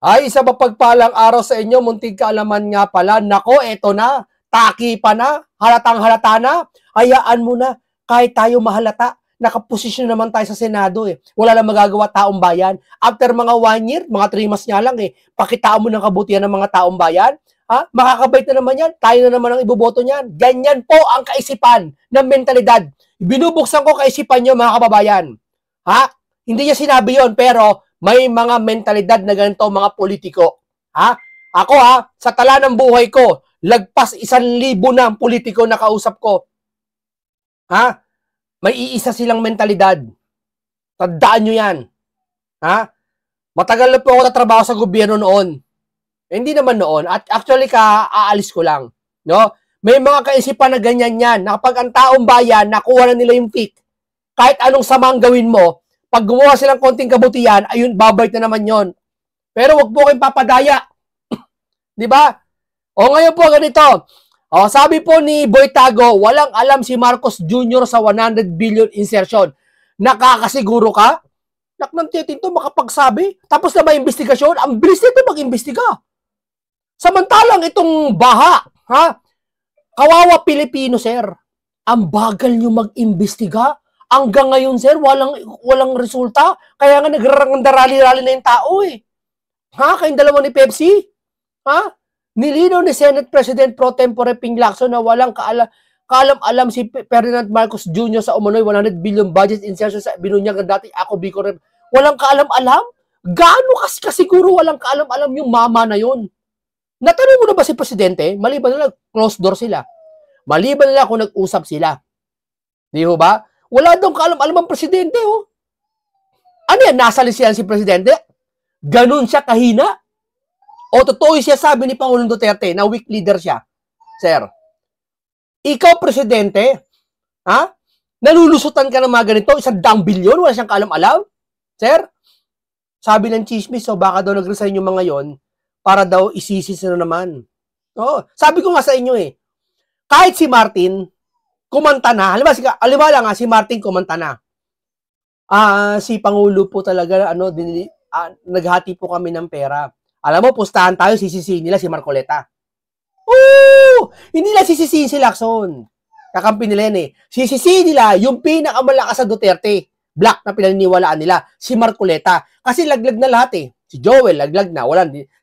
Ay, isa mapagpalang araw sa inyo, munting kaalaman nga pala. Nako, eto na, taki pa na, halatang halata na, hayaan mo na, kahit tayo mahalata, nakaposisyon naman tayo sa Senado eh. Wala lang magagawa taong bayan. After mga 1 year, mga 3 months nga lang eh, pakitaan mo ng kabutihan ng mga taong bayan, ha? Makakabait na naman yan, tayo na naman ang iboboto niyan. Ganyan po ang kaisipan ng mentalidad. Binubuksan ko kaisipan niyo mga kababayan. Ha? Hindi niya sinabi yon pero may mga mentalidad na ganito mga politiko. Ha? Ako sa tala ng buhay ko, lagpas 1,000 na ang politiko na kausap ko. Ha? May iisa silang mentalidad. Tandaan nyo yan. Ha? Matagal na po ako natrabaho sa gobyerno noon. Hindi naman noon. At actually, aalis ko lang. No? May mga kaisipan na ganyan yan. Na kapag ang taong bayan, nakuha na nila yung pick. Kahit anong samang gawin mo, pag gumawa silang konting kabutihan, ayun, babalik na naman yon. Pero wag po kayong papadaya. Di ba? O ngayon po ganito. O, sabi po ni Boy Tago, walang alam si Marcos Jr. sa 100 billion insertion. Nakakasiguro ka? Naknang titinto makapagsabi. Tapos na may investigasyon, ang bilis nito mag-imbestiga. Samantalang itong baha, kawawa Pilipino, sir. Ang bagal nyo mag-imbestiga. Hanggang ngayon, sir, walang resulta. Kaya nga nagrarali-rali na yung tao eh. Kayong dalawa ni Pepsi? Nilinaw ni Senate President Pro Tempore Ping Lacson na walang kaalam-alam si Ferdinand Marcos Jr. sa umunoy 100 billion budget insertion sa binunyag na dati ako Bicol. Walang kaalam-alam? Gaano kasiguro walang kaalam-alam yung mama na yun? Natanong mo na ba si Presidente? Maliban nila, closed door sila. Maliban nila kung nag-usap sila. Di ba? Wala daw kaalam-alam ang Presidente, oh. Ano yan? Nasa lisiyan si Presidente? Ganun siya kahina? O totoo siya sabi ni Pangulong Duterte na weak leader siya? Sir, ikaw, Presidente, nalulusutan ka ng mga ganito, 100 bilyon, wala siyang kaalam-alam? Sir, sabi ng chismis, so baka daw nag-resign yung mga yon para daw isisis na naman. Sabi ko nga sa inyo eh, kahit si Martin, kumanta na, halimbawa nga, si Martin kumanta na. Si Pangulo po talaga, naghati po kami ng pera. Alam mo, pustahan tayo, sisisihin nila si Marcoleta. Hindi nila sisisihin si Lacson. Kakampi nila yan eh. Sisisihin nila yung pinakamalakas sa Duterte. Black na pinaniniwalaan nila, si Marcoleta. Kasi laglag na lahat eh. Si Joel, laglag na.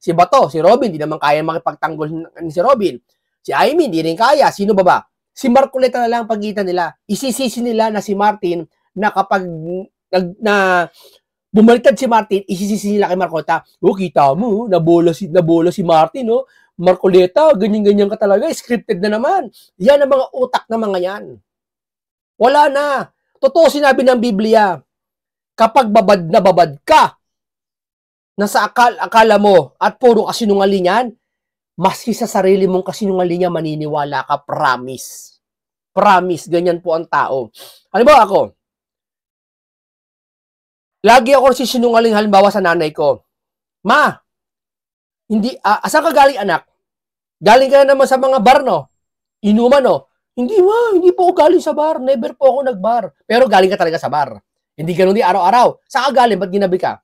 Si Bato, si Robin, di naman kaya makipagtanggol ni si Robin. Si Amy, di rin kaya. Sino ba? Si Marcoleta na lang pagitan nila. Isisisi nila na si Martin na kapag bumaliktad si Martin, isisisi nila kay Marcoleta. Kita mo, nabola si Martin, no? Marcoleta, ganyan-ganyan ka talaga, scripted na naman. Yan ang mga utak na mga yan. Wala na. Totoo sinabi ng Biblia, kapag babad na babad ka, nasa akala mo at puro kasinungalingan, maski sa sarili mong kasinungalingan, maniniwala ka, promise. Promise, ganyan po ang tao. Halimbawa ako, lagi ako sisinungaling halimbawa sa nanay ko. Ma, hindi, asan ka galing anak? Galing ka na naman sa mga bar, no? Inuman, no? Hindi po ako galing sa bar. Never po ako nag-bar. Pero galing ka talaga sa bar. Hindi ganun di araw-araw. Saan ka galing? Ba't ginabi ka?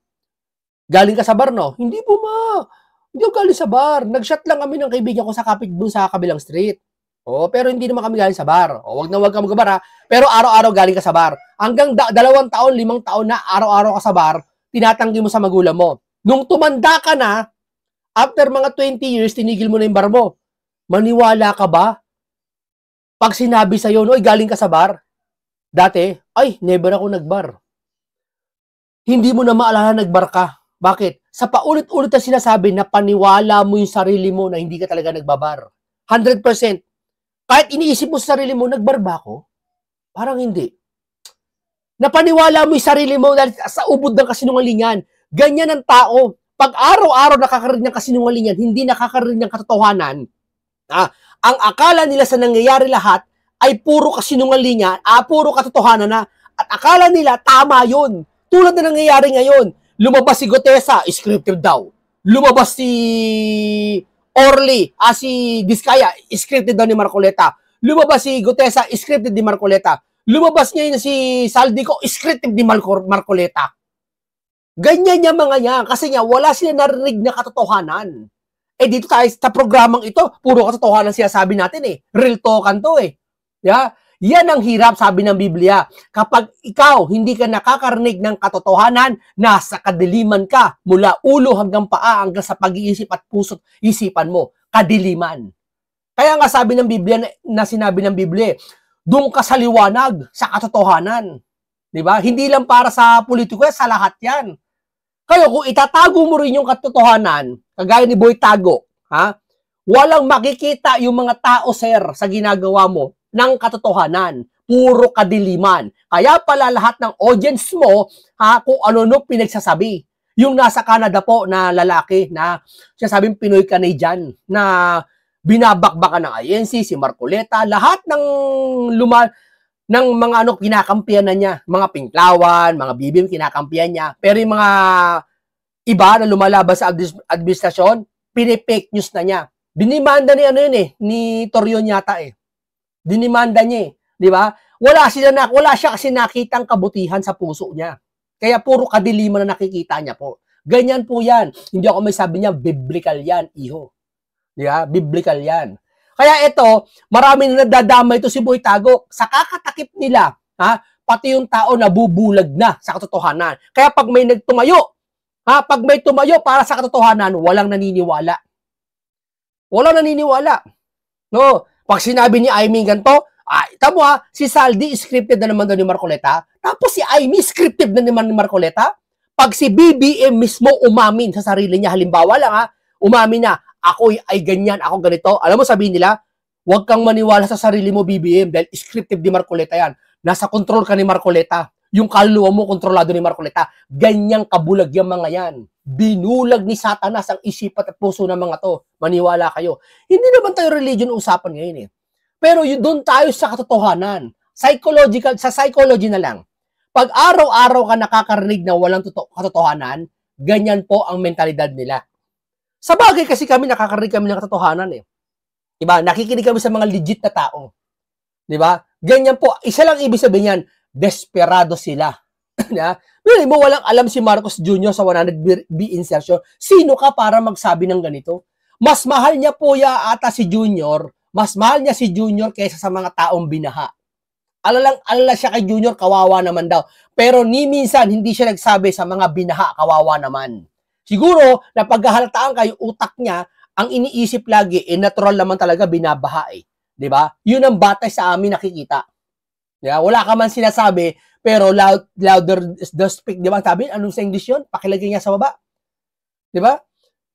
Galing ka sa bar, no? Hindi po, ma. Hindi ako galing sa bar. Nag-shot lang kami ng kaibigan ko sa kapitbahay sa kabilang street. Pero hindi naman kami galing sa bar. Wag ka mag-bar, ha? Pero araw-araw galing ka sa bar. Hanggang 2 taon, 5 taon na araw-araw ka sa bar, tinatanggi mo sa magulang mo. Nung tumanda ka na, after mga 20 years, tinigil mo na yung bar mo. Maniwala ka ba? Pag sinabi sa'yo, no, galing ka sa bar, dati, never ako nagbar. Hindi mo na maalala nagbar ka. Bakit? Sa paulit-ulit na sinasabi na paniwala mo yung sarili mo na hindi ka talaga nagbabar. 100%. Kahit iniisip mo sa sarili mo, nagbar ba ako? Parang hindi. Napaniwala mo yung sarili mo sa ubod ng kasinungalingan. Ganyan ang tao. Pag araw-araw nakakarinig ng kasinungalingan, hindi nakakarinig ng katotohanan, ang akala nila sa nangyayari lahat ay puro kasinungalingan, puro katotohanan na, at akala nila tama yun. Tulad na nangyayari ngayon, lumabas si Gutesa, scripted daw. Lumabas si Orly, si Diskaya, scripted daw ni Marcoleta. Lumabas si Gutesa, scripted ni Marcoleta. Lumabas ngayon si Saldico, scripted ni Marcoleta. Ganyan yung mga yan. Kasi nga, wala sila narinig na katotohanan. Eh, dito tayo sa programang ito, puro katotohanan siya sabi natin eh. Real talkan to eh. Yeah? Yan ang hirap, sabi ng Biblia. Kapag ikaw hindi ka nakakarinig ng katotohanan, nasa kadiliman ka mula ulo hanggang paa hanggang sa pag-iisip at puso't isipan mo. Kadiliman. Kaya nga sabi ng Biblia na sinabi ng Biblia, doon ka sa liwanag, sa katotohanan. Diba? Hindi lang para sa politiko, sa lahat yan. Kaya kung itatago mo rin yung katotohanan, kagaya ni Boy Tago, ha? Walang makikita yung mga tao, sir, sa ginagawa mo ng katotohanan. Puro kadiliman. Kaya pala lahat ng audience mo, ha, kung ano-ano pinagsasabi. Yung nasa Canada po na lalaki na sinasabing Pinoy Canadian na binabakbakan ng INC, si Marcoleta, lahat ng ng mga kinakampiyan na niya, mga Pinklawan, mga Bibim, kinakampiyan niya. Pero yung mga iba na lumalabas sa administrasyon, pinipake news na niya. Dinimanda ni ni Torion yata eh. Dinimanda niya eh, di ba? Wala siya kasi nakitang kabutihan sa puso niya. Kaya puro kadiliman na nakikita niya po. Ganyan po yan. Hindi ako may sabi niya, biblical yan, iho. Di ba? Biblical yan. Kaya ito, marami na nadadama ito si Boy Tago. Sa kakatakip nila, ha, pati yung tao nabubulag na sa katotohanan. Kaya pag may nagtumayo, ha, pag may tumayo para sa katotohanan, walang naniniwala. Walang naniniwala. No, pag sinabi ni Aimee ganito, tamo ha, si Saldi scripted na naman daw ni Marcoleta, tapos si Aimee scripted na naman ni Marcoleta. Pag si BBM mismo umamin sa sarili niya, halimbawa lang ha, umamin na, ako ay ganyan, ako ganito. Alam mo, sabihin nila, huwag kang maniwala sa sarili mo, BBM, dahil scripted ni Marcoleta yan. Nasa control ka ni Marcoleta. Yung kaluluwa mo, kontrolado ni Marcoleta. Ganyang kabulag yung mga yan. Binulag ni Satanas ang isipan at puso ng mga to. Maniwala kayo. Hindi naman tayo religion usapan ngayon eh. Pero doon tayo sa katotohanan. Psychological, sa psychology na lang. Pag araw-araw ka nakakarinig na walang katotohanan, ganyan po ang mentalidad nila. Sa bagay kasi nakakarinig kami ng katotohanan eh. Diba? Nakikinig kami sa mga legit na tao. Diba? Ganyan po. Isa lang ibig sabihin yan, desperado sila. Pero mo walang alam si Marcos Jr. sa 100B insertion. Sino ka para magsabi ng ganito? Mas mahal niya po ata si Junior, mas mahal niya si Junior kaysa sa mga taong binaha. Alala siya kay Junior, kawawa naman daw. Pero ni minsan, hindi siya nagsabi sa mga binaha, kawawa naman. Siguro, napaghahalataan kayo, utak niya, ang iniisip lagi, natural naman talaga binabaha eh. Diba? Yun ang batay sa amin nakikita. Diba? Wala ka man sinasabi, pero louder the speak. Diba? Sabi, anong sa English yun? Pakilagay niya sa baba. Diba?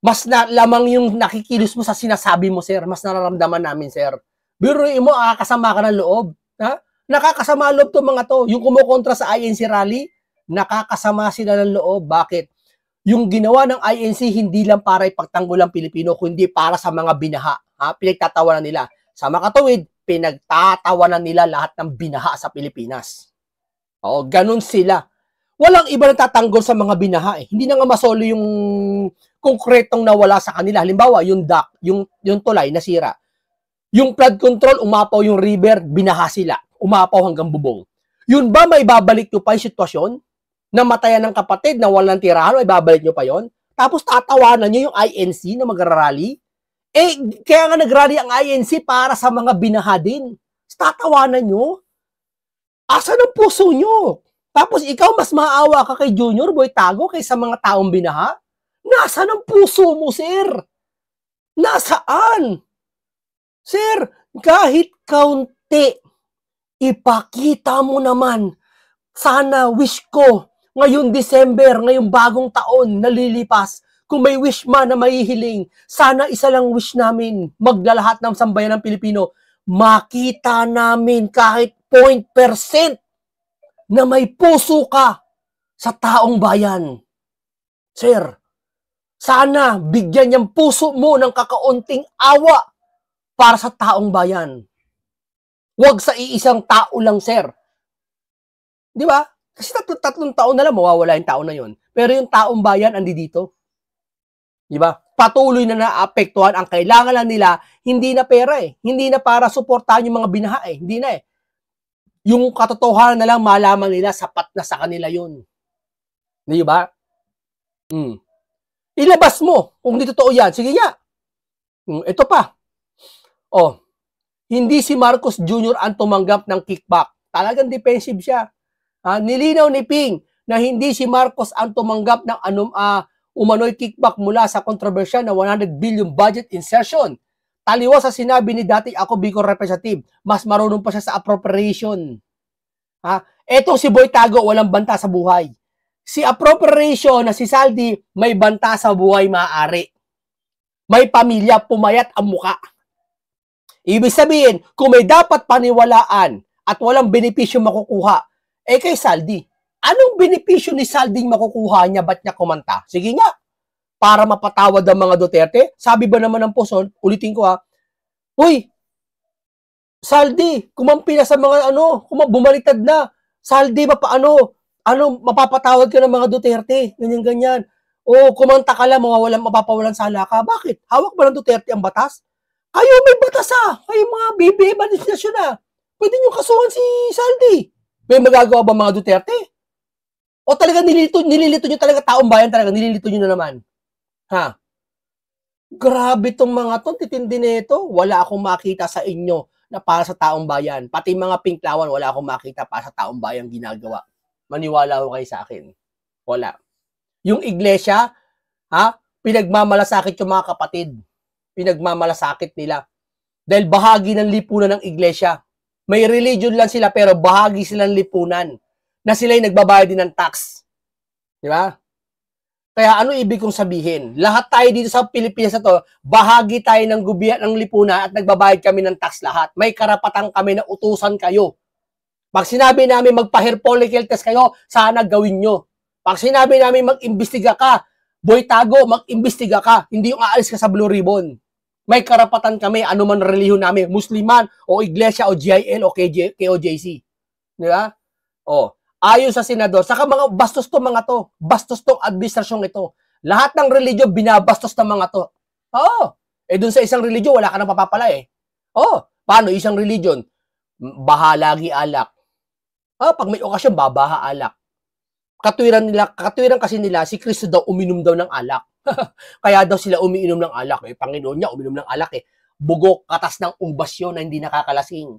Mas lamang yung nakikilos mo sa sinasabi mo, sir. Mas nararamdaman namin, sir. Biruin mo, kasama ka ng loob. Ha? Nakakasama loob to mga to. Yung kumukontra sa INC rally, nakakasama sila ng loob. Bakit? Yung ginawa ng INC, hindi lang para ipagtanggol ang Pilipino, kundi para sa mga binaha. Ha? Pinagtatawanan nila. Sa makatuwid, pinagtatawanan nila lahat ng binaha sa Pilipinas. Oo, ganun sila. Walang iba na tatanggol sa mga binaha eh. Hindi na nga masolo yung konkretong nawala sa kanila. Halimbawa, yung dock, yung tulay nasira. Yung flood control, umapaw yung river, binaha sila. Umapaw hanggang bubong. Yun ba may babalik nyo pa yung sitwasyon? Namatayan ng kapatid na walang tirahan, may babalik nyo pa yon? Tapos tatawanan nyo yung INC na magrarally? Eh, kaya nga nagrally ang INC para sa mga binaha din. Tatawanan nyo? Asan ang puso nyo? Tapos ikaw mas maawa ka kay Junior Boy Tago kaysa mga taong binaha? Nasaan ang puso mo, sir? Nasaan? Sir, kahit kaunti, ipakita mo naman. Sana wish ko, ngayong December, ngayong bagong taon na lilipas, kung may wish man na mahihiling, sana isa lang wish namin, maglalahat ng sambayan ng Pilipino, makita namin kahit 0.% na may puso ka sa taong bayan. Sir, sana bigyan niyang puso mo ng kakaunting awa para sa taong bayan. Huwag sa iisang tao lang, sir. Di ba? Kasi tatlong taon na lang, mawawala yung taon na yon. Pero yung taong bayan, andi dito. Di ba? Patuloy na naapektuhan. Ang kailangan lang nila, hindi na pera eh. Hindi na para suportahan yung mga binaha eh. Hindi na eh. Yung katotohanan na lang malaman nila, sapat na sa kanila yun. Di ba? Hmm. Ilabas mo kung di totoo yan. Sige nga. Ito pa. Oh, hindi si Marcos Jr. ang tumanggap ng kickback. Talagang defensive siya. Nilinaw ni Ping na hindi si Marcos ang tumanggap ng umano'y kickback mula sa kontrobersyal na 100 billion budget insertion. Taliwas sa sinabi ni dati ako Bicol Representative, mas marunong pa siya sa appropriation. Etong si Boy Tago, walang banta sa buhay. Si appropriation na si Saldi, may banta sa buhay maaari. May pamilya, pumayat ang muka. Ibig sabihin, kung may dapat paniwalaan at walang benepisyo makukuha, kay Saldi, anong benepisyo ni Saldi makukuha niya? Ba't niya kumanta? Sige nga, para mapatawad ang mga Duterte. Sabi ba naman ng Poson, ulitin ko Uy, Saldi, kumampi na sa mga bumaliktad na. Saldi, mapapatawad ka ng mga Duterte. Ganyan-ganyan. Kumanta ka lang, mapapawalan sala ka. Bakit? Hawak ba ng Duterte ang batas? Kayo may batas Kayo mga BBM administrasyon Pwede nyo kasuhan si Saldi. May magagawa ba mga Duterte? O talaga nililito nyo talaga taong bayan talaga? Nililito nyo na naman? Grabe tong mga to. Titindi nito. Wala akong makita sa inyo na para sa taong bayan. Pati mga pinklawan, wala akong makita para sa taong bayan ginagawa. Maniwala ko kayo sa akin. Wala. Yung iglesia, pinagmamalasakit yung mga kapatid. Pinagmamalasakit nila. Dahil bahagi ng lipunan ng iglesia. May religion lang sila pero bahagi silang lipunan. Na sila'y nagbabayad din ng tax. Di ba? Kaya ano ibig kong sabihin? Lahat tayo dito sa Pilipinas bahagi tayo ng ng lipunan at nagbabayad kami ng tax lahat. May karapatan kami na utusan kayo. Pag sinabi namin magpa-hair follicle test kayo, sana gawin nyo. Pag sinabi namin mag-imbestiga ka, Boy Tago, mag-imbestiga ka. Hindi yung aalis ka sa Blue Ribbon. May karapatan kami, anuman relihiyon namin, Musliman, o Iglesia, o GIL, o KOJC. Di ba? Ayon sa senador, saka mga bastos to mga to. Bastos tong administrasyong ito. Lahat ng religion, binabastos ng mga to. Dun sa isang religion, wala ka nang papapala paano isang religion? Bahalagi alak. Pag may okasyon, babaha alak. Katuwiran kasi nila, si Kristo daw uminom daw ng alak. Kaya daw sila umiinom ng alak. Panginoon niya, uminom ng alak Bugok, katas ng umbasyon na hindi nakakalasing.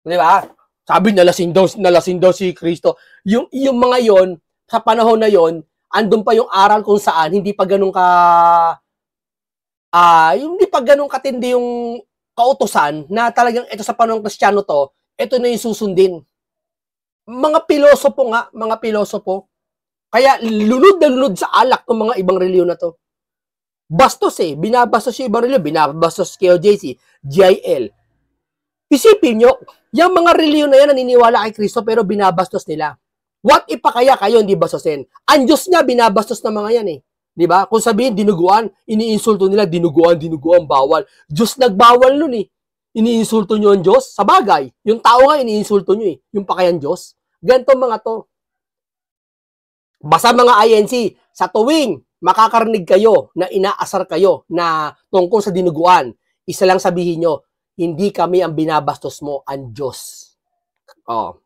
Di ba? Sabi, nalasing daw si Kristo. Yung mga yon, sa panahon na yon, andun pa yung aral kung saan, hindi pa ganun katindi yung kautusan, na talagang ito sa panahon Kristiyano to, ito na yung susundin. Mga pilosopo. Kaya lunod na lunod sa alak ng mga ibang reliyon na to. Bastos binabastos yung ibang reliyon, binabastos KOJC, GIL. Isipin nyo, yung mga reliyon na yan naniniwala kay Kristo pero binabastos nila. What if pa kaya kayo hindi bastosin? Ang Diyos nga binabastos ng mga yan Di ba? Kung sabihin dinuguan, iniinsulto nila, dinuguan, bawal. Diyos nagbawal nun Iniinsulto nyo ang Diyos? Sa bagay, yung tao nga iniinsulto nyo yung pakayang Diyos. Ganito mga to. Basta mga INC, sa tuwing makakarinig kayo na inaasar kayo na tungkol sa dinuguan, isa lang sabihin nyo, hindi kami ang binabastos mo, ang Diyos.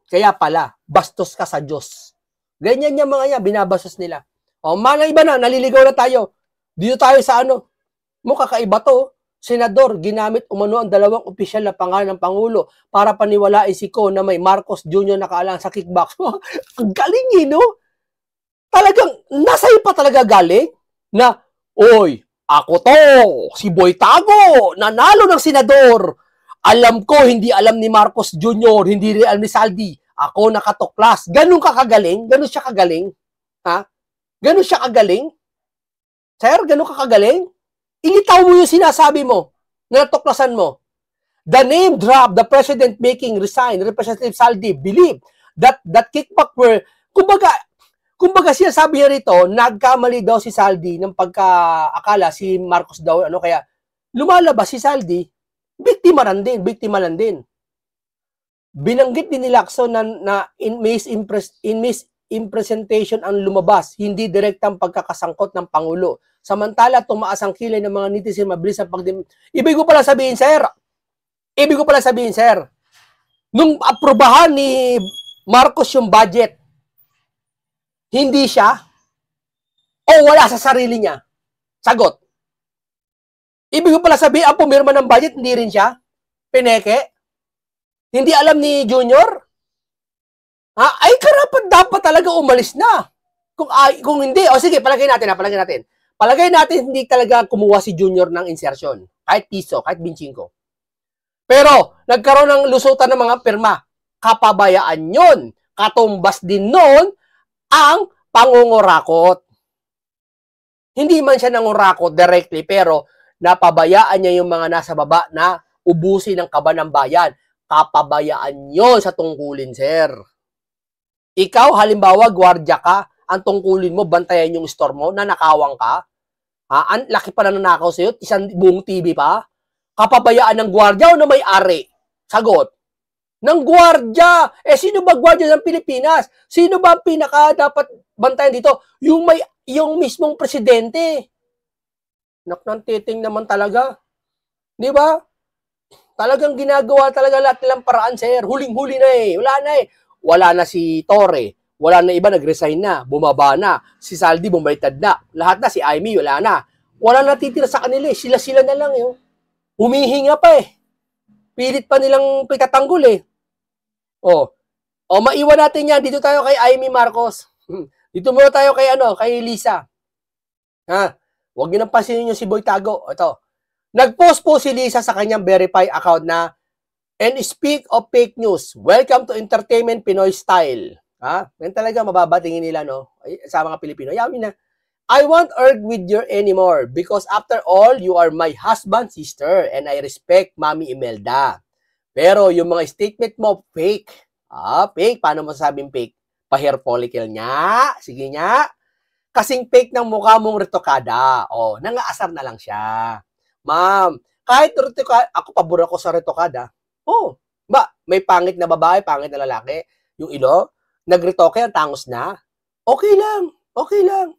Kaya pala, bastos ka sa Diyos. Ganyan yung mga yan, binabastos nila. Mga iba na, naliligaw na tayo. Dito tayo sa kakaiba to. Senador, ginamit umano ang dalawang opisyal na pangalan ng Pangulo para paniwalain si Ko na may Marcos Jr. nakaalang sa kickback. Ang galing no? Talagang, nasa pa talaga galing na, ako to, si Boy Tago, nanalo ng senador. Alam ko, hindi alam ni Marcos Jr., hindi rin alam ni Saldi. Ako nakatuklas. Ganun ka kagaling? Ganun siya kagaling? Ganun siya kagaling? Sir, ganun ka kagaling? Ilitaw mo yung sinasabi mo na natuklasan mo. The name drop, the president making resign, Representative Saldi believe that kickback were, kumbaga siya sabi niya rito, nagkamali daw si Saldi ng pagkaakala si Marcos daw, kaya lumalabas si Saldi, biktima lang din. Binanggit din ni Lacson na in misrepresentation ang lumabas, hindi direktang pagkakasangkot ng Pangulo. Samantala, tumaas ang kilay ng mga netizen mabilis ang Ibig ko pala sabihin, sir, nung aprobahan ni Marcos yung budget, hindi siya, O wala sa sarili niya? Sagot. Ibig ko pala sabihin, ang pumirma ng budget, hindi rin siya? Pineke? Hindi alam ni Junior? Ay, karapat dapat talaga umalis na. Kung hindi, o sige, palagay natin. Palagay natin hindi talaga kumuha si Junior ng insertion. Kahit piso, kahit 25. Pero, nagkaroon ng lusutan ng mga pirma. Kapabayaan yun. Katumbas din nun ang pangungurakot. Hindi man siya nangurakot directly, pero napabayaan niya yung mga nasa baba na ubusin ng kaba ng bayan. Kapabayaan yon sa tungkulin, sir. Ikaw, halimbawa, gwardiya ka, ang tungkulin mo, bantayan yung store mo, nanakawang ka. Ang laki pa na nanakaw sa'yo, isang buong TV pa. Kapabayaan ng gwardiya o na may-ari? Sagot. Ng gwardiya. Sino ba gwardiya ng Pilipinas? Sino ba ang pinaka dapat bantayan dito? Yung mismong presidente. Naknantiting naman talaga. Di ba? Talagang ginagawa talaga lahat nilang paraan, sir. Huling-huli na eh. Wala na si Torre. Wala na iba, nag-resign na. Bumaba na. Si Saldi, bumalitad na. Lahat na. Si Amy, wala na. Wala natitira sa kanila eh. Sila-sila na lang eh. Humihinga pa eh. Pilit pa nilang pitatanggol eh. Maiwan natin yan. Dito tayo kay Amy Marcos. Dito muna tayo kay Lisa. Huwag niyo nang pansinin yung si Boy Tago. Ito. Nag-post po si Lisa sa kanyang verify account na, and speak of fake news, welcome to entertainment Pinoy style. Yan talaga mababatingin nila, no? Sa mga Pilipino. Yamin na, I won't argue with you anymore because after all, you are my husband's sister and I respect Mami Imelda. Pero yung mga statement mo, fake. Fake. Paano masasabing fake? Pa-hair follicle niya. Sige niya. Kasing fake ng mukha mong retokada. Nangaasar na lang siya. Ma'am, kahit retokada, ako pabor ako sa retokada. May pangit na babae, pangit na lalaki. Yung ilo, nagretoke, ang tangos na. Okay lang.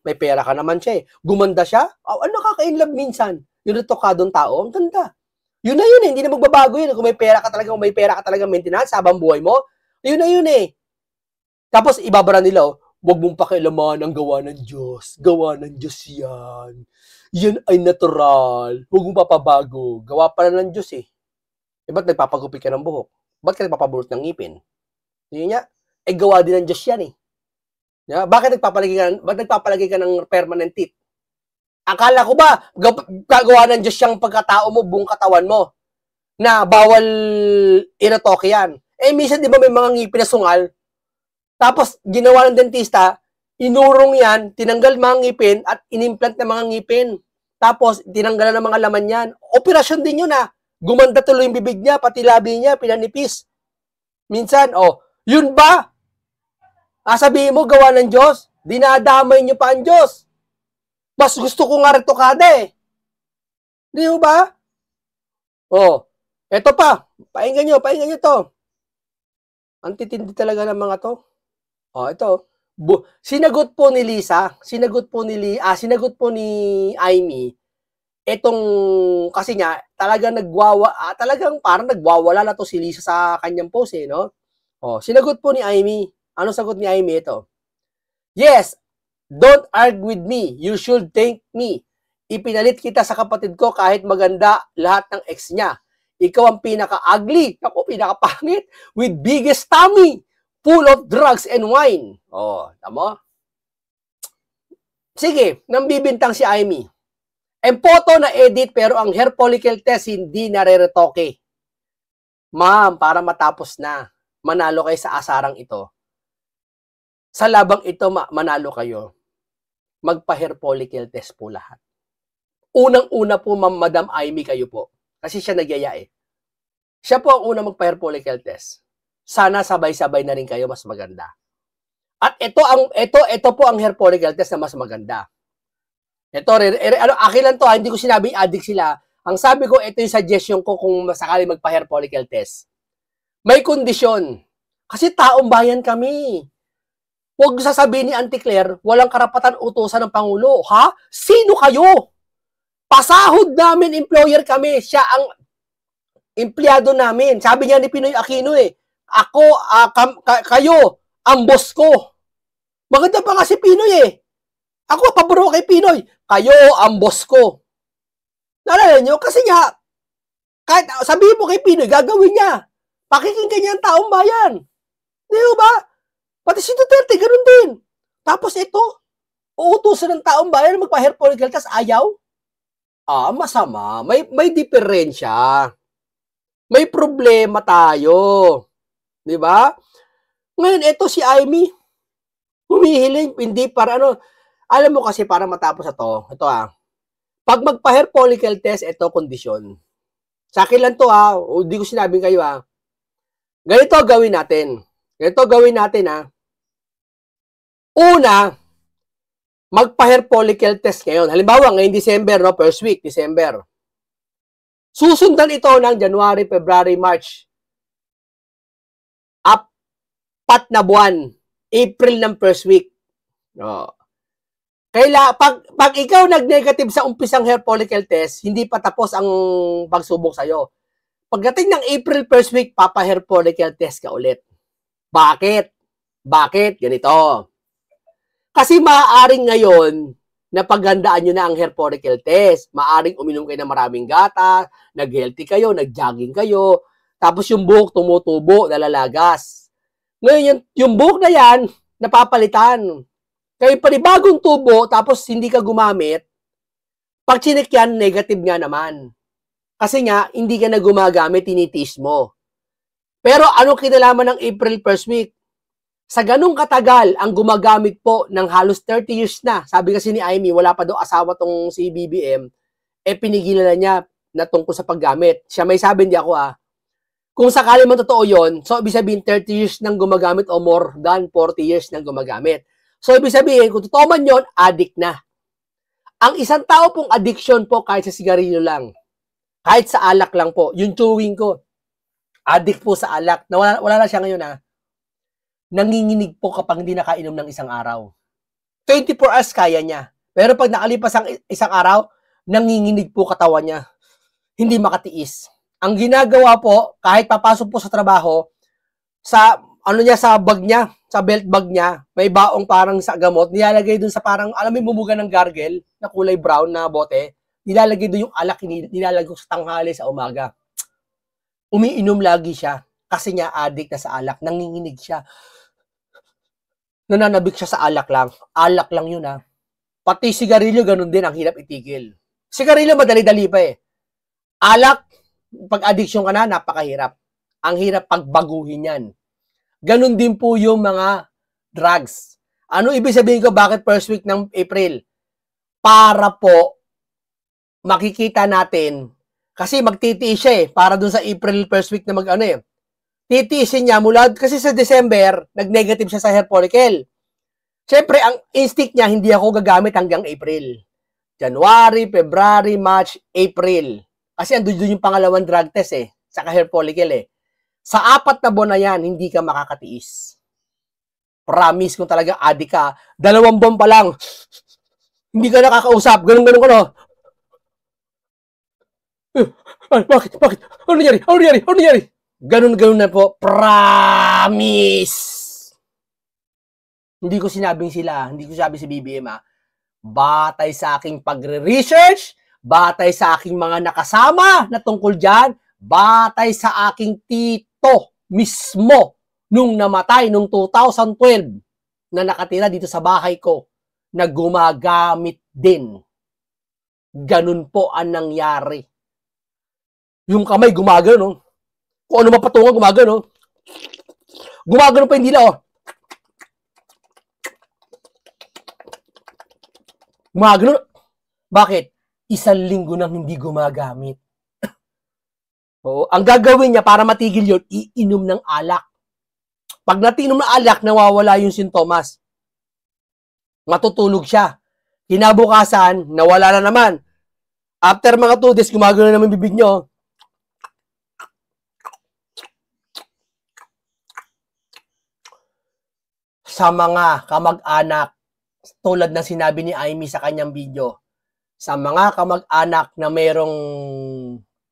May pera ka naman siya eh. Gumanda siya. Nakaka-inlove minsan. Yung retokadong tao, ang ganda. Yun na yun eh. Hindi na magbabago yun. Kung may pera ka talaga maintenance habang buhay mo, yun na yun eh. Tapos ibabara nila, huwag mong pakialaman ang gawa ng Diyos. Gawa ng Diyos yan. Yan ay natural. Huwag mong papabago. Gawa pala ng Diyos eh. Ba't nagpapagupit ka ng buhok? Ba't ka nagpapabulot ng ngipin? Yun nga. Gawa din ng Diyos yan eh. Bakit nagpapalagay ka ng permanent teeth? Akala ko ba, gagawa ng Diyos yung pagkatao mo, buong katawan mo, na bawal iretoke yan. Minsan di ba may mga ngipin na sungal? Tapos, ginawa ng dentista, inurong yan, tinanggal mga ngipin, at inimplant ng mga ngipin. Tapos, tinanggalan ng mga laman yan. Operasyon din yun Gumanda tuloy yung bibig niya, pati labi niya, pinanipis. Minsan, yun ba? Sabihin mo, gawa ng Diyos? Dinadamay niyo pa ang Diyos. Mas gusto ko nga retokada eh. Di ba? Eto pa. Painggan nyo to. Ang titindi talaga ng mga to. Ito. Sinagot po ni Lisa, sinagot po ni Amy, kasi nga, talagang parang nagwawala na to si Lisa sa kanyang post eh, no? Sinagot po ni Amy. Ano sagot ni Amy ito? Yes, don't argue with me. You should thank me. Ipinalit kita sa kapatid ko kahit maganda lahat ng ex niya. Ikaw ang pinaka-ugly, ako pinaka-pangit, with biggest tummy, full of drugs and wine. Tama? Sige, nambibintang si Amy. Ang photo na edit pero ang hair follicle test hindi nare-retoke. Ma'am, para matapos na, manalo kayo sa asarang ito. Sa labang ito, manalo kayo. Magpa-hair follicle test po lahat. Unang-una po, Madam Amy, kayo po. Kasi siya nagyaya eh. Siya po ang unang magpa-hair follicle test. Sana sabay-sabay na rin kayo, mas maganda. At ito po ang hair follicle test na mas maganda. Akin lang to, hindi ko sinabing addict sila. Ang sabi ko, ito yung suggestion ko kung sakali magpa-hair follicle test. May kondisyon. Kasi taong bayan kami. Huwag sasabihin ni Auntie Claire, walang karapatan utusan ng Pangulo. Sino kayo? Pasahod namin, employer kami. Siya ang empleyado namin. Sabi niya ni Pinoy Aquino eh, kayo, ang boss ko. Maganda pa nga si Pinoy eh. Ako, paboro kay Pinoy. Kayo ang boss ko. Naalala nyo? Kasi nga, kahit sabihin mo kay Pinoy, gagawin niya. Pakikinggan niya ang taong bayan. Di ba? Pati si Duterte, ganun din. Tapos ito, uutusan ng taong bayan magpa-hair follicle, tas ayaw? Masama. May diferensya. May problema tayo. Di ba? Ngayon, ito si Amy, humihiling, hindi para ano, alam mo kasi para matapos ito pag magpa-hair follicle test, ito kondisyon. Sa akin lang to hindi ko sinabing kayo Ganito gawin natin. Una, magpa-hair follicle test ngayon. Halimbawa, ngayong December, no? First week, December. Susundan ito ng January, February, March. 4 na buwan. April ng first week. No. Pag ikaw nag-negative sa umpisang hair follicle test, hindi pa tapos ang pagsubok sa'yo. Pagdating ng April first week, papa-hair follicle test ka ulit. Bakit? Ganito. Kasi maaaring ngayon, napagandaan nyo na ang hair follicle test. Maaaring uminom kayo ng maraming gata, nag-healthy kayo, nag-jogging kayo, tapos yung buhok tumutubo, nalalagas. Ngayon, yung buhok na yan, napapalitan. Kaya panibagong tubo, tapos hindi ka gumamit, pag chinek yan, negative nga naman. Kasi nga, hindi ka na gumagamit, tinitiis mo. Pero ano kinalaman ng April first week? Sa ganung katagal, ang gumagamit po ng halos 30 years na, sabi kasi ni Amy, wala pa daw asawa tong si BBM, pinigilan na niya na tungkol sa paggamit. Siya may sabi, hindi ako Kung sakali man totoo yun, so ibig sabihin 30 years nang gumagamit o more than 40 years nang gumagamit. So, ibig sabihin, kung totoo man yun, addict na. Ang isang tao pong addiction po, kahit sa sigarilyo lang, kahit sa alak lang po, yung chewing ko, addict po sa alak, wala na siya ngayon nanginginig po kapag hindi nakainom ng isang araw. 24 hours kaya niya. Pero pag nakalipas ang isang araw, nanginginig po katawan niya. Hindi makatiis. Ang ginagawa po, kahit papasok po sa trabaho, sa bag niya, sa belt bag niya, may baong parang sa gamot, nilalagay dun sa parang, alam mo yung bumuga ng gargle, na kulay brown na bote, nilalagay dun yung alak, nilalagay sa tanghali sa umaga. Umiinom lagi siya, kasi niya addict na sa alak, nanginginig siya. Nananabik siya sa alak lang yun Pati sigarilyo, ganun din, ang hirap itigil. Sigarilyo, madali-dali pa Alak, pag addiction ka na, napakahirap. Ang hirap pagbaguhin yan. Ganun din po yung mga drugs. Ano ibig sabihin ko bakit first week ng April? Para po makikita natin, kasi magtitiis siya para dun sa April first week na titiisin niya mula, kasi sa December, nag-negative siya sa hair follicle. Siyempre, ang instinct niya, hindi ako gagamit hanggang April. January, February, March, April. Kasi andun yung pangalawang drug test saka hair follicle Sa 4 na buwan na yan, hindi ka makakatiis. Promise kung talaga addict ka, 2 buwan pa lang, hindi ka nakakausap, ganun ko Bakit? Ano nangyari? Ganun na po. Promise! Hindi ko sinabing sila, hindi ko sabi si BBM Batay sa aking pagre-research, batay sa aking mga nakasama na tungkol dyan, batay sa aking tito mismo nung namatay nung 2012 na nakatira dito sa bahay ko na gumagamit din. Ganun po ang nangyari. Yung kamay gumagano. Kung ano mapatungan gumagano. Gumagano pa yung dila Gumagano. Bakit? 1 linggo nang hindi gumagamit. Ang gagawin niya para matigil yun, iinom ng alak. Pag natinom ng alak, nawawala yung sintomas. Matutulog siya. Kinabukasan, nawala na naman. After mga 2 days, gumagano na naman bibig nyo. Sa mga kamag-anak, tulad ng sinabi ni Amy sa kanyang video, sa mga kamag-anak na mayroong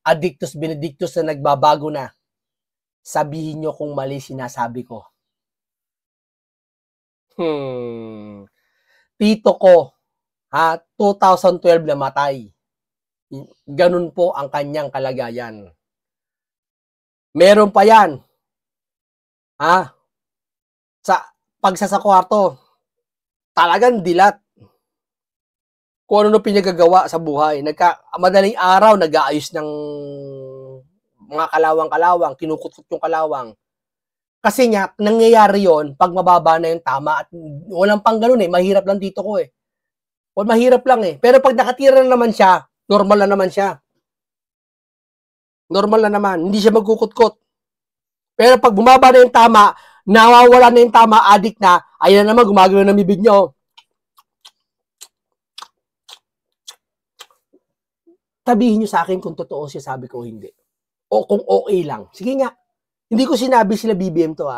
addictus benedictus na nagbabago na, sabihin nyo kung mali sinasabi ko. Tito ko, 2012 namatay. Ganun po ang kanyang kalagayan. Meron pa yan. Sa kwarto, talagang dilat. Kung ano pinagagawa sa buhay. Madaling araw, nag-aayos ng mga kalawang-kalawang, kinukutkot yung kalawang. Kasi nga, nangyayari yon pag mababa na yung tama at walang pang ganun mahirap lang dito ko mahirap lang Pero pag nakatira na naman siya, normal na naman siya. Normal na naman, hindi siya magkukutkot. Pero pag bumaba na yung tama, nawawala na yung tama, addict na, ayan na naman, gumagano ng bibig nyo. Sabihin nyo sa akin kung totoo siya, sabi ko hindi. O kung okay lang. Sige nga. Hindi ko sinabi sila BBM to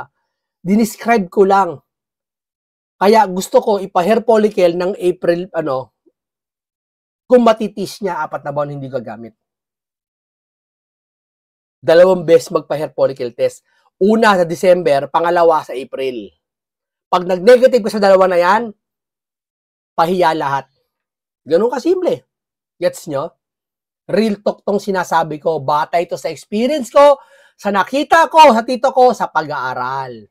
Dinescribe ko lang. Kaya gusto ko ipa-hair follicle ng April, kung matitis niya, 4 na buwan hindi gagamit. 2 beses magpa-hair follicle test. Una sa December, pangalawa sa April. Pag nag-negative ka sa 2 na yan, pahiya lahat. Ganun kasimple. Gets nyo? Real talk tong sinasabi ko. Bata ito sa experience ko, sa nakita ko, sa tito ko, sa pag-aaral.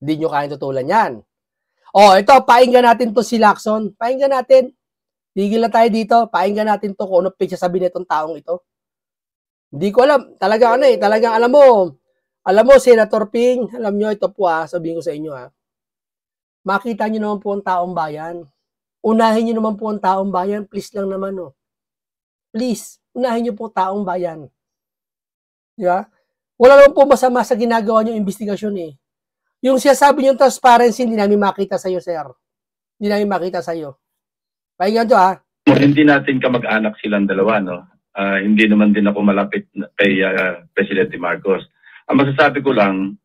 Hindi nyo kaya tutulan yan. Ito, painggan natin to si Lacson. Painggan natin. Tigil na tayo dito. Painggan natin to kung ano pinagsasabi nitong taong ito. Hindi ko alam. Talagang talagang alam mo, Senator Ping, alam nyo, ito po sabihin ko sa inyo makita nyo naman po ang taong bayan. Unahin nyo naman po ang taong bayan. Please lang naman Please, unahin nyo po taong bayan. Diba? Wala naman po masama sa ginagawa nyo investigasyon Yung sinasabi nyo transparency, hindi namin makita sa'yo, sir. Hindi namin makita sa'yo. Pahingan to, Hindi natin kamag-anak silang dalawa, no? Hindi naman din ako malapit kay Presidente Marcos. Ang masasabi ko lang,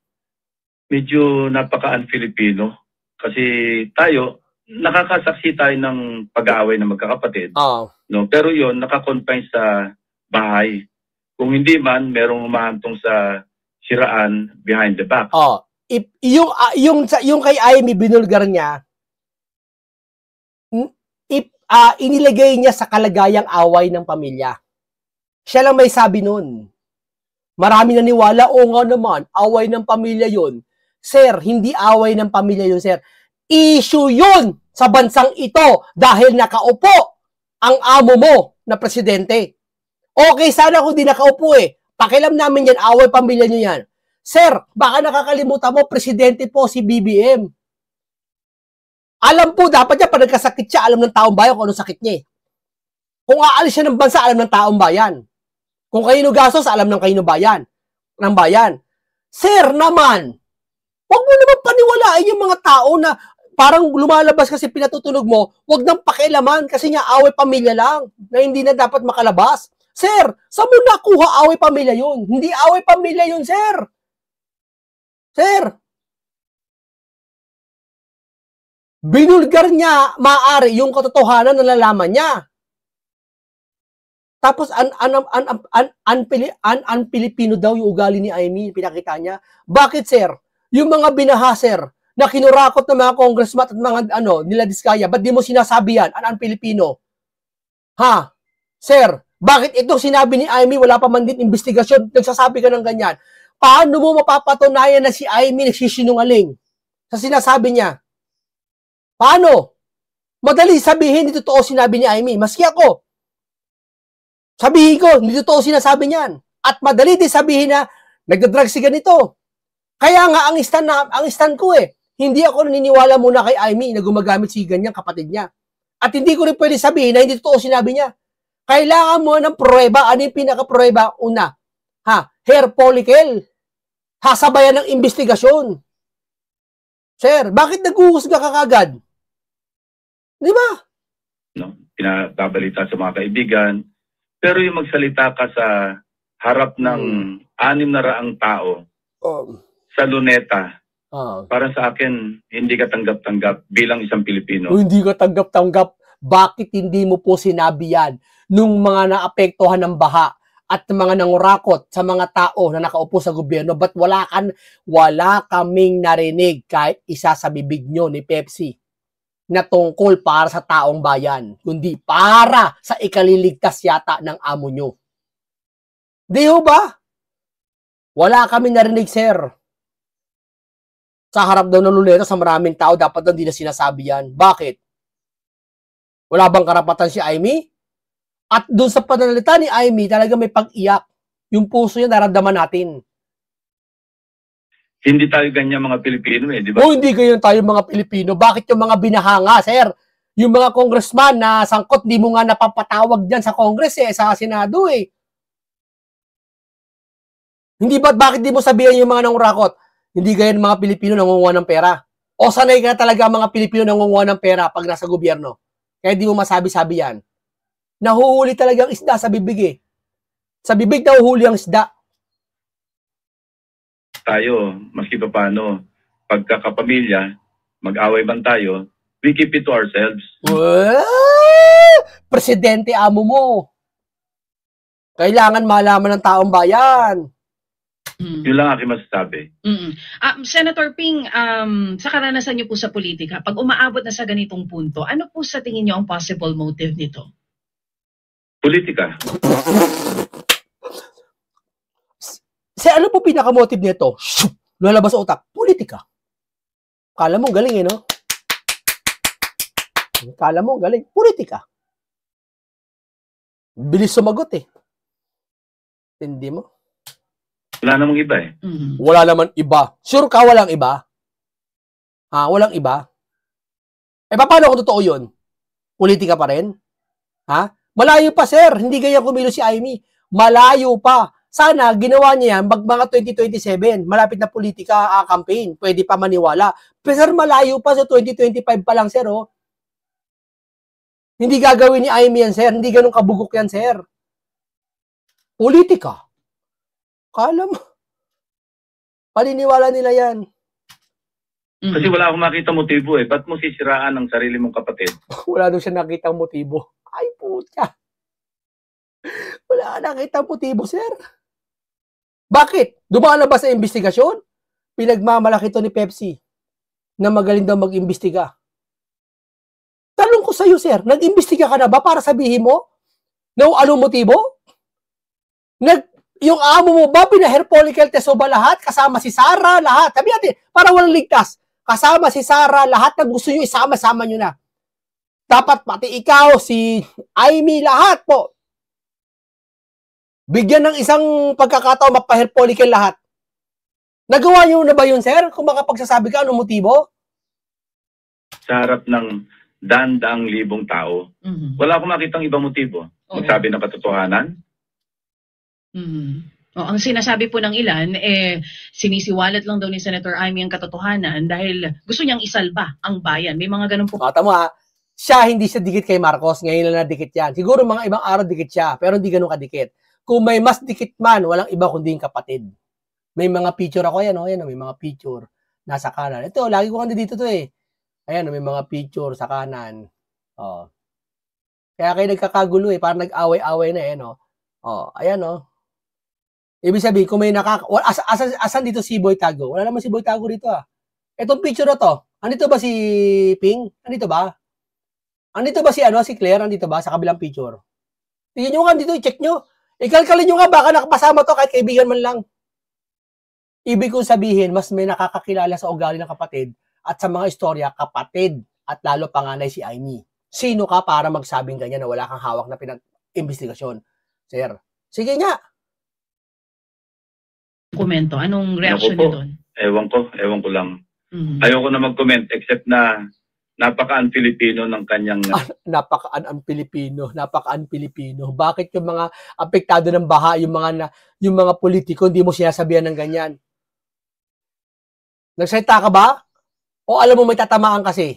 medyo napaka-un-Filipino. Kasi tayo, nakakasaksi tayo ng pag-aaway ng magkakapatid. No? Pero yon nakakonfine sa bahay. Kung hindi man, merong umahantong sa siraan behind the back. Yung kay Amy, binulgar niya, inilagay niya sa kalagayang away ng pamilya. Siya lang may sabi nun. Marami naniwala, nga naman, away ng pamilya yun. Sir, hindi away ng pamilya yun, sir. Issue yun sa bansang ito dahil nakaupo ang amo mo na presidente. Okay, sana kung di nakaupo Pakialam namin yan, away pamilya nyo yan. Sir, baka nakakalimutan mo, presidente po si BBM. Alam po, dapat niya, pag nagkasakit siya, alam ng taong bayan kung anong sakit niya Kung aalis siya ng bansa, alam ng taong bayan. Kung kayo gastos, alam ng kayo ng bayan. Sir naman, huwag mo naman paniwalaan yung mga tao na parang lumalabas kasi pinatutunog mo, huwag nang pakialaman kasi nga away pamilya lang na hindi na dapat makalabas. Sir, saan mo nakuha away pamilya yun? Hindi away pamilya yun, sir. Sir, binulgar niya maaari yung katotohanan na nalalaman niya. Tapos, un-Filipino daw yung ugali ni Amy, pinakita niya. Bakit, sir? Yung mga binaha, sir, na kinurakot ng mga congressman at mga, nila Diskaya, ba't di mo sinasabi yan, un-Filipino? Sir, bakit ito sinabi ni Amy, wala pa man din investigasyon, nagsasabi ka ng ganyan? Paano mo mapapatunayan na si Amy nagsisinungaling sa sinasabi niya? Paano? Madali sabihin, hindi totoo sinabi ni Amy. Maski ako, sabihin ko, hindi totoo sinasabi niyan. At madali din sabihin na nagdadrug si ganito. Kaya nga, ang stand ko hindi ako naniniwala muna kay Amy na gumagamit si ganyang kapatid niya. At hindi ko rin pwede sabihin na hindi totoo sinabi niya. Kailangan mo ng pruweba. Ano yung pinaka-pruweba? Una, hair follicle. Sasabayan ng investigasyon. Sir, bakit nag-uusga ka kagad? Di ba? Pinababalita sa mga kaibigan. Pero yung magsalita ka sa harap ng 600 tao sa Luneta, para sa akin, hindi ka tanggap-tanggap bilang isang Pilipino. Hindi ka tanggap-tanggap. Bakit hindi mo po sinabi yan nung mga naapektuhan ng baha at mga nangurakot sa mga tao na nakaupo sa gobyerno? Ba't wala kaming narinig kahit isa sa bibig nyo ni Pepsi? na tungkol para sa taong bayan, kundi para sa ikaliligtas yata ng amo nyo. Di ho ba? Wala kami narinig, sir. Sa harap daw ng Luneta sa maraming tao, dapat daw hindi na sinasabi yan. Bakit? Wala bang karapatan si Amy? At doon sa pananalita ni Amy, talaga may pag-iyak. Yung puso niya, naramdaman natin. Hindi tayo ganyan mga Pilipino eh, di ba? O hindi ganyan tayo mga Pilipino. Bakit yung mga binahanga, sir? Yung mga congressman na sangkot, di mo nga napapatawag dyan sa Congress eh, sa Senado eh. Hindi ba, bakit di mo sabihin yung mga nangurakot? Hindi ganyan mga Pilipino nangunguha ng pera. O sanay ka talaga mga Pilipino nangunguha ng pera pag nasa gobyerno. Kaya di mo masabi-sabi yan. Nahuhuli talagang isda sa bibig eh. Sa bibig nahuhuli ang isda. Tayo, maski pa paano, pagkakapamilya, mag-away man tayo, we keep it to ourselves. Presidente amo mo. Kailangan malaman ng taong bayan. Yun lang aking masasabi. Senator Ping, sa karanasan niyo po sa politika, pag umaabot na sa ganitong punto, ano po sa tingin niyo ang possible motive nito? Politika. Ano po pinaka-motive nito? Lalabas sa utak. Politika. Kala mo galing eh, no? Kala mo galing. Politika. Bilis sumagot eh. Hindi mo? Wala namang iba eh. Wala naman iba. Sure ka walang iba? Ha? Walang iba? Eh, paano kung totoo yun? Politika pa rin? Ha? Malayo pa, sir. Hindi ganyan kumilo si Amy. Malayo pa. Sana, ginawa niya yan, mga 2027, malapit na politika campaign. Pwede pa maniwala. Pero sir, malayo pa sa 2025 pa lang, sir, oh. Hindi gagawin ni Amy yan, sir. Hindi ganun kabugok yan, sir. Politika. Kala mo. Paniniwala nila yan. Kasi wala akong makita motibo eh. Ba't mo sisiraan ang sarili mong kapatid? Wala daw siya nakitang motibo. Ay, puta. Wala ka nakitang motibo, sir. Bakit? Dumaan na ba sa investigasyon? Pinagmamalaki to ni Pepsi na magaling daw mag-imbestiga. Tanong ko sa'yo, sir, nag-imbestiga ka na ba para sabihin mo na anong motibo? Yung amo mo ba, pina-hair follicle test ba lahat? Kasama si Sarah, lahat. Sabi natin, para walang ligtas. Kasama si Sarah, lahat na gusto nyo, isama-sama nyo na. Dapat pati ikaw, si Amy, lahat po. Bigyan ng isang pagkakataon, mapa-hair follicle lahat. Nagawa nyo na ba yun, sir? Kung makapagsasabi ka, anong motibo? Sa harap ng daang libong tao, wala akong makitang ibang motibo. Magsabi ng katotohanan. Ang sinasabi po ng ilan, sinisiwalat lang daw ni Senator Amy ang katotohanan dahil gusto niyang isalba ang bayan. May mga ganun po. Tama ha. Siya, hindi siya dikit kay Marcos. Ngayon lang nadikit yan. Siguro mga ibang araw dikit siya, pero hindi ganun kadikit. Kung may mas dikit man, walang iba kundi yung kapatid. May mga picture ako, yan, may mga picture nasa kanan. Ito, lagi ko dito to eh. Ayan, may mga picture sa kanan. Oh. Kaya kayo nagkakagulo eh, parang nag-away-away na eh, no? Oh, ayan, no? Ibig sabihin, kung may asan dito si Boy Tago? Wala naman si Boy Tago dito ah. Itong picture na to, andito ba si Ping? Andito ba? Andito ba si si Claire? Andito ba sa kabilang picture? Tingnan nyo nga dito, i-check nyo. Ikalkalin nyo nga, baka nakapasama to kahit kaibigan man lang. Ibig kong sabihin, mas may nakakakilala sa ugali ng kapatid at sa mga istorya, kapatid at lalo panganay si Amy. Sino ka para magsabing ganyan na wala kang hawak na pinag-investigasyon? Sir, sige nga. Komento, anong reaction niyo doon? Ewan ko lang. Ayoko na mag-comment except na napaka-un-Filipino ng kanyang... Napaka-un-Filipino. Napaka-un-Filipino. Bakit yung mga apektado ng baha, yung mga politiko, hindi mo sinasabihan ng ganyan? Nagsalita ka ba? O alam mo may tatamaan kasi?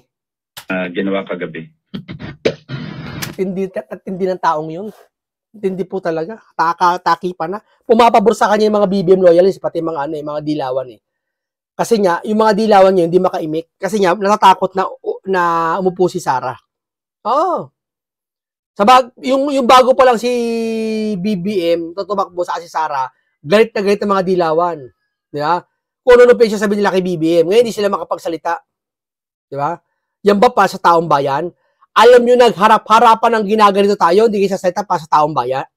Ginawa kagabi. Hindi ng taong yun. Hindi po talaga. Taki pa na. Pumapabor sa kanya yung mga BBM loyalists, pati mga mga dilawan eh. Kasi nga, yung mga dilawan niya, hindi makaimik. Kasi nga, natatakot na umupo si Sarah. Oo. Yung bago pa lang si BBM, tutumakbo sa si Sarah, galit na galit ng mga dilawan. Di ba? Kung ano pa siya sabi nila kay BBM, ngayon hindi sila makapagsalita. Di ba? Yan ba para sa taong bayan? Alam nyo, nagharap-harapan ng ginaganito tayo, hindi kayo sasalita para sa taong bayan.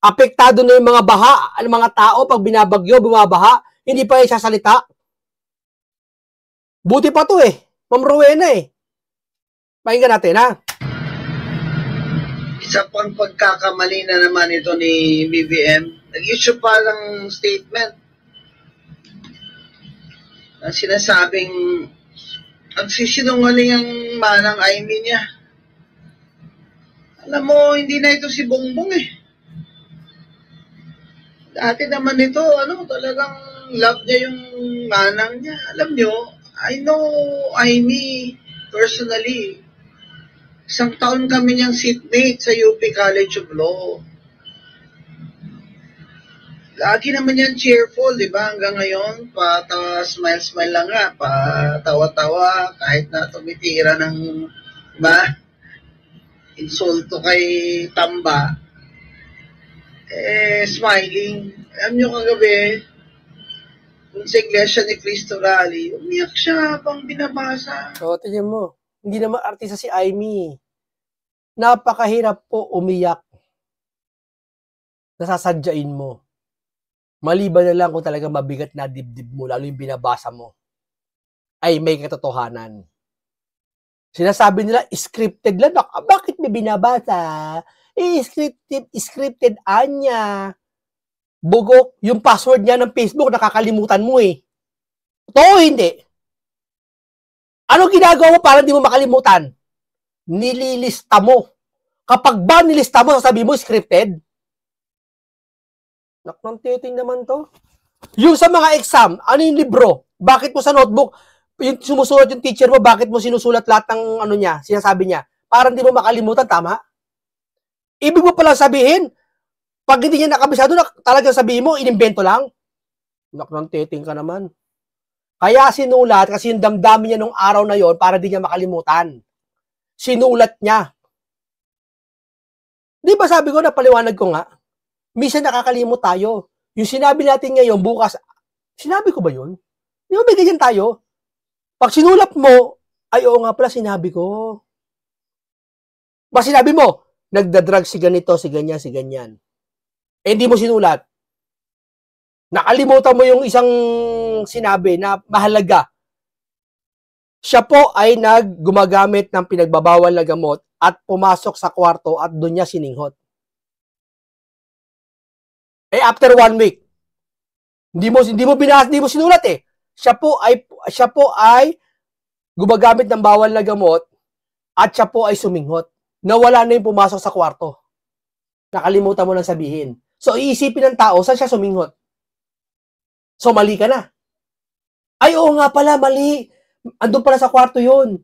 Apektado na yung mga baha, ang mga tao, pag binabagyo, bumabaha, hindi pa kayo sasalita. Buti pa to eh. Ma'am Rowena eh. Pakinggan natin ha. Isa pang pagkakamali na naman ito ni BBM. Nag-issue pa ng statement na sinasabing nagsisinungaling ang manang Amy niya. Alam mo, hindi na ito si Bongbong eh. Dati naman ito, talagang love niya yung manang niya. Alam nyo, I know Amy personally. Isang taon kami niyang seatmate sa UP College of Law. Lagi naman yan cheerful, di ba? Hanggang ngayon, smile-smile lang nga, tawa-tawa, kahit na tumitira ng, insulto kay Tamba. Smiling. Alam nyo kagabi, kung sa Iglesia ni Cristo Rally, umiyak siya habang binabasa. So, tignan mo. Hindi naman artista si Amy. Napakahirap po umiyak. Nasasadyain mo. Maliban na lang kung talaga mabigat na dibdib mo, lalo yung binabasa mo, ay may katotohanan. Sinasabi nila, scripted lang. Bakit may binabasa? Scripted anya. Bugok, yung password niya ng Facebook, nakakalimutan mo eh. Totoo hindi. Ano ginagawa mo para hindi mo makalimutan? Nililista mo. Kapag ba nilista mo, sasabihin mo, scripted? Naknantiting naman to. Yung sa mga exam, ano yung libro? Bakit mo sa notebook, yung sumusulat yung teacher mo, bakit mo sinusulat lahat ng niya, sinasabi niya? Para hindi mo makalimutan, tama? Ibig mo palang sabihin, pag hindi niya nakabisado, talagang sabihin mo, inimbento lang? Naknantiting ka naman. Kaya sinulat, kasi yung damdamin niya nung araw na yon para di niya makalimutan. Sinulat niya. Di ba sabi ko, napaliwanag ko nga, minsan nakakalimot tayo. Yung sinabi natin ngayon, bukas, sinabi ko ba yun? Di ba may ganyan tayo? Pag sinulat mo, ay oo nga pala, sinabi ko. Pag sinabi mo, nagdadrag si ganito, si ganyan, si ganyan. Eh, hindi mo sinulat. Nakalimutan mo yung isang sinabi na mahalaga. Siya po ay gumagamit ng pinagbabawal na gamot at pumasok sa kwarto at doon niya sininghot. Eh, after 1 week, hindi mo sinulat eh. Siya po ay gumagamit ng bawal na gamot at siya po ay suminghot. Nawala na yung pumasok sa kwarto. Nakalimutan mo nang sabihin. So, iisipin ng tao, saan siya suminghot? So, mali ka na. Ay, oo nga pala, mali. Andun pala sa kwarto yun.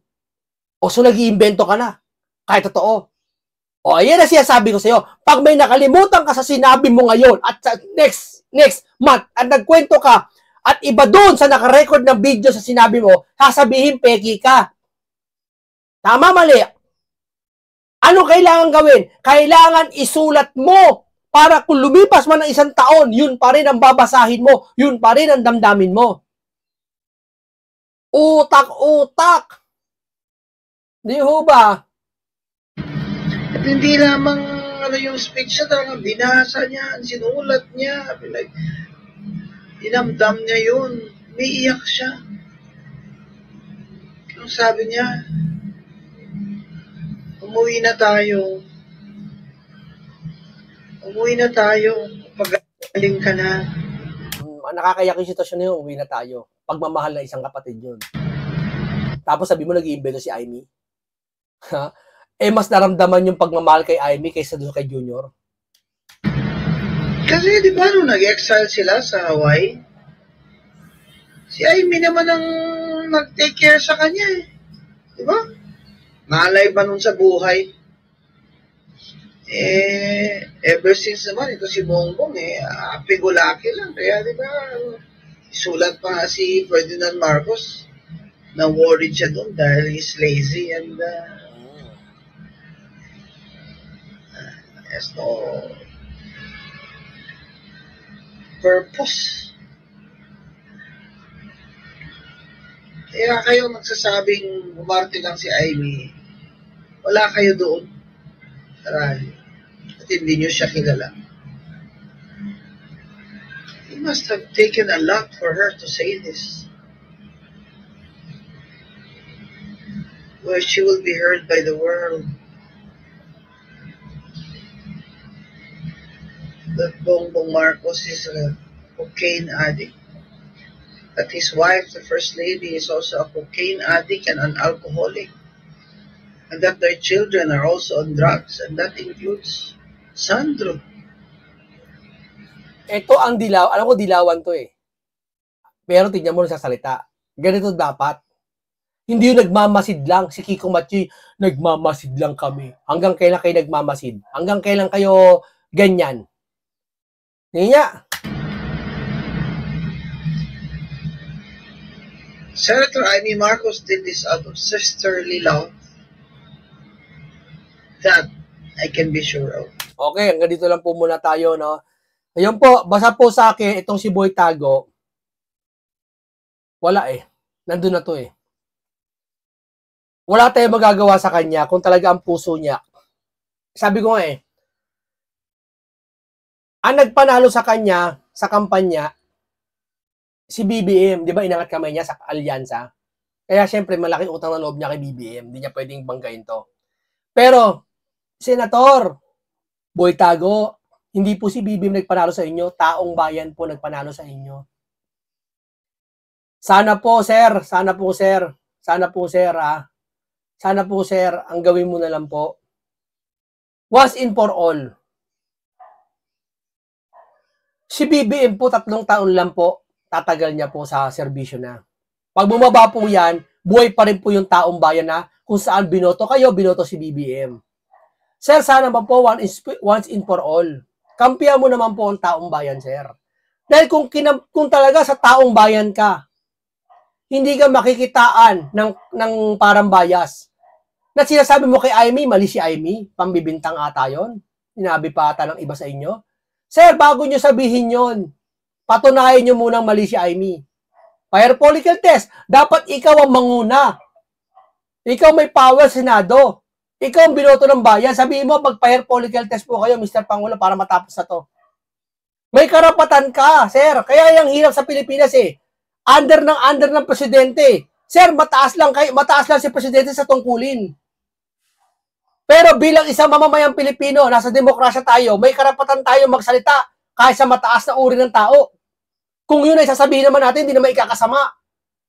O, so nag-iimbento ka na. Kahit totoo. O, ayan na sinasabi ko sa'yo. Pag may nakalimutan ka sa sinabi mo ngayon at sa next month at nagkwento ka at iba doon sa nakarecord ng video sa sinabi mo, sasabihin, peki ka. Tama, mali. Ano kailangan gawin? Kailangan isulat mo para kung lumipas man ng 1 taon, yun pa rin ang babasahin mo, yun pa rin ang damdamin mo. Utak-utak. Di ho ba? At hindi lamang yung speech niya, talagang binasa niya, sinulat niya, dinamdam niya yun, umiiyak siya. Ang sabi niya, umuwi na tayo. Umuwi na tayo. Pagaling ka na. Nakakayak yung sitwasyon na yun, uwi na tayo. Pagmamahal na isang kapatid yun. Tapos sabi mo, nag-iimbento si Amy. Mas naramdaman yung pagmamahal kay Amy kaysa doon kay Junior. Kasi di ba nung nag-exile sila sa Hawaii, si Amy naman ang nag-take care sa kanya eh. Di ba? Naalay pa nun sa buhay. Ever since naman, ito si Bongbong happy-go-lucky lang. Kaya di ba, isulat pa si Ferdinand Marcos na worried siya doon dahil he's lazy and has no purpose. Kaya kayo nagsasabing umarte lang si Amy, wala kayo doon sa rally. At hindi nyo siya kilala. It must have taken a lot for her to say this. Where she will be heard by the world. That Bongbong Marcos is a cocaine addict. That his wife, the First Lady, is also a cocaine addict and an alcoholic. And that their children are also on drugs. And that includes Sandro. Ito ang dilaw. Alam ko dilawan to eh. Pero tignan mo sa salita. Ganito dapat. Hindi yung nagmamasid lang. Si Kiko Matchoy, nagmamasid lang kami. Hanggang kailan kayo nagmamasid? Hanggang kailan kayo ganyan? Hindi nga. Senator Amy Marcos did this out of sisterly love. That I can be sure of. Okay, hanggang dito lang po muna tayo, no? Ayun po, basta po sa akin, itong si Boy Tago, wala eh. Nandun na to eh. Wala tayong magagawa sa kanya kung talaga ang puso niya. Sabi ko nga eh, ang nagpanalo sa kanya, sa kampanya, si BBM, di ba inangat kamay niya sa alyansa? Kaya syempre malaking utang na loob niya kay BBM. Hindi niya pwedeng banggain to. Pero, Senator, Boy Tago, hindi po si BBM nagpanalo sa inyo, taong bayan po nagpanalo sa inyo. Sana po, sir, sana po, sir, sana po, sir, sana po, sir, ang gawin mo na lang po, once and for all. Si BBM po, 3 taon lang po, tatagal niya po sa serbisyo na. Pag bumaba po yan, buhay pa rin po yung taong bayan na kung saan binoto kayo, binoto si BBM. Sir, sana ba po once and for all. Kampihan mo naman po ang taong bayan, sir. Dahil kung talaga sa taong bayan ka, hindi ka makikitaan ng parang bias. Na sinasabi mo kay Amy, mali si Amy, pambibintang ata yun. Sinabi pa ata ng iba sa inyo. Sir, bago nyo sabihin yon, patunayan nyo munang mali si Amy. Fire follicle test, dapat ikaw ang manguna. Ikaw may power, Senado. Ikaw ang binoto ng bayan. Sabihin mo, mag-fire follicle test po kayo, Mr. Pangulo, para matapos na to. May karapatan ka, sir. Kaya yung hirap sa Pilipinas eh. Under ng presidente. Sir, mataas lang si presidente sa tungkulin. Pero bilang isang mamamayang Pilipino, nasa demokrasya tayo, may karapatan tayo magsalita kahit sa mataas na uri ng tao. Kung yun ay sasabihin naman natin, hindi naman ikakasama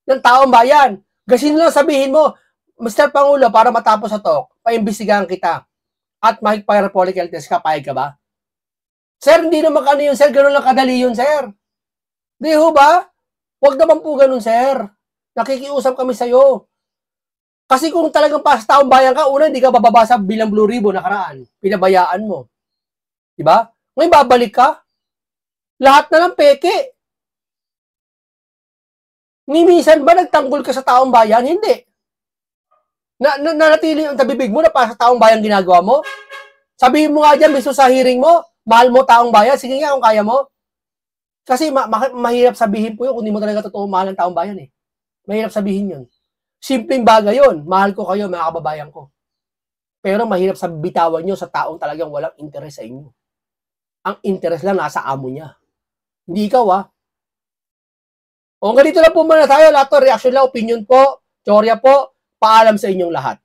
ng taong bayan. Gasin lang sabihin mo, Mr. Pangulo, para matapos na to, paimbestigahan kita at mag-fire follicle test ka, payag ka ba? Sir, hindi naman ano yun, sir. Ganun lang kadali yun, sir. Di ho ba? Huwag naman po ganun, sir. Nakikiusap kami sa'yo. Kasi kung talagang pa sa taong bayan ka, una, hindi ka bababasa bilang Blue Ribbon nakaraan. Pinabayaan mo. Diba? Ngayon, babalik ka. Lahat na lang peke. Minsan ba nagtanggol ka sa taong bayan? Hindi. Nanatili yung tabibig mo na para sa taong bayan ginagawa mo? Sabihin mo nga dyan, mismo sa hearing mo, mahal mo taong bayan, sige nga kung kaya mo. Kasi mahirap sabihin po yun kung hindi mo talaga totoo mahal ng taong bayan eh. Mahirap sabihin yun. Simpleng bagay yun, mahal ko kayo, mga kababayan ko. Pero mahirap sa bitawan nyo sa taong talagang walang interes sa inyo. Ang interes lang nasa amo niya. Hindi ikaw O ganito lang po muna tayo, lahat to, reaction lang, opinion po, teorya po, paalam sa inyong lahat.